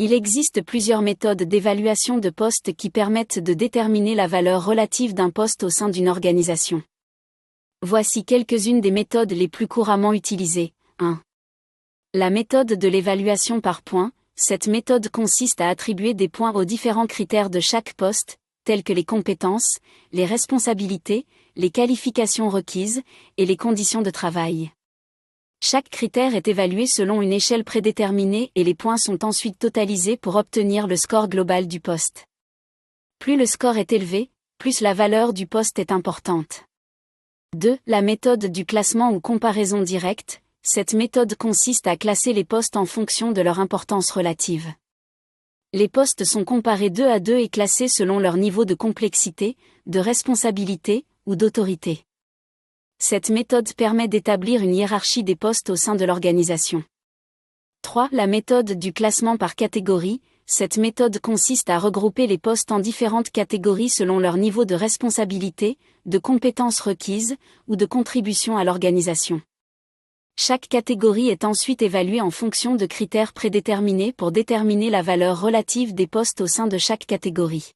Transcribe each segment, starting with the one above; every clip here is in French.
Il existe plusieurs méthodes d'évaluation de postes qui permettent de déterminer la valeur relative d'un poste au sein d'une organisation. Voici quelques-unes des méthodes les plus couramment utilisées. 1. La méthode de l'évaluation par points. Cette méthode consiste à attribuer des points aux différents critères de chaque poste, tels que les compétences, les responsabilités, les qualifications requises, et les conditions de travail. Chaque critère est évalué selon une échelle prédéterminée et les points sont ensuite totalisés pour obtenir le score global du poste. Plus le score est élevé, plus la valeur du poste est importante. 2. La méthode du classement ou comparaison directe. Cette méthode consiste à classer les postes en fonction de leur importance relative. Les postes sont comparés 2 à 2 et classés selon leur niveau de complexité, de responsabilité ou d'autorité. Cette méthode permet d'établir une hiérarchie des postes au sein de l'organisation. 3. La méthode du classement par catégorie. Cette méthode consiste à regrouper les postes en différentes catégories selon leur niveau de responsabilité, de compétences requises ou de contribution à l'organisation. Chaque catégorie est ensuite évaluée en fonction de critères prédéterminés pour déterminer la valeur relative des postes au sein de chaque catégorie.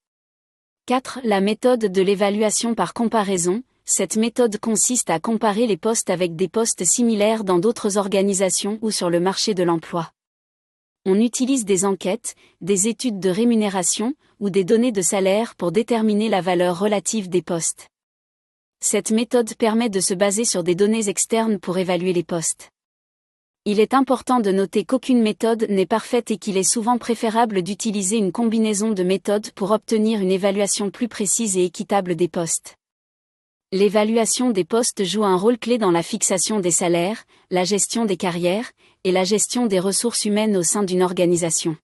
4. La méthode de l'évaluation par comparaison. Cette méthode consiste à comparer les postes avec des postes similaires dans d'autres organisations ou sur le marché de l'emploi. On utilise des enquêtes, des études de rémunération ou des données de salaire pour déterminer la valeur relative des postes. Cette méthode permet de se baser sur des données externes pour évaluer les postes. Il est important de noter qu'aucune méthode n'est parfaite et qu'il est souvent préférable d'utiliser une combinaison de méthodes pour obtenir une évaluation plus précise et équitable des postes. L'évaluation des postes joue un rôle clé dans la fixation des salaires, la gestion des carrières, et la gestion des ressources humaines au sein d'une organisation.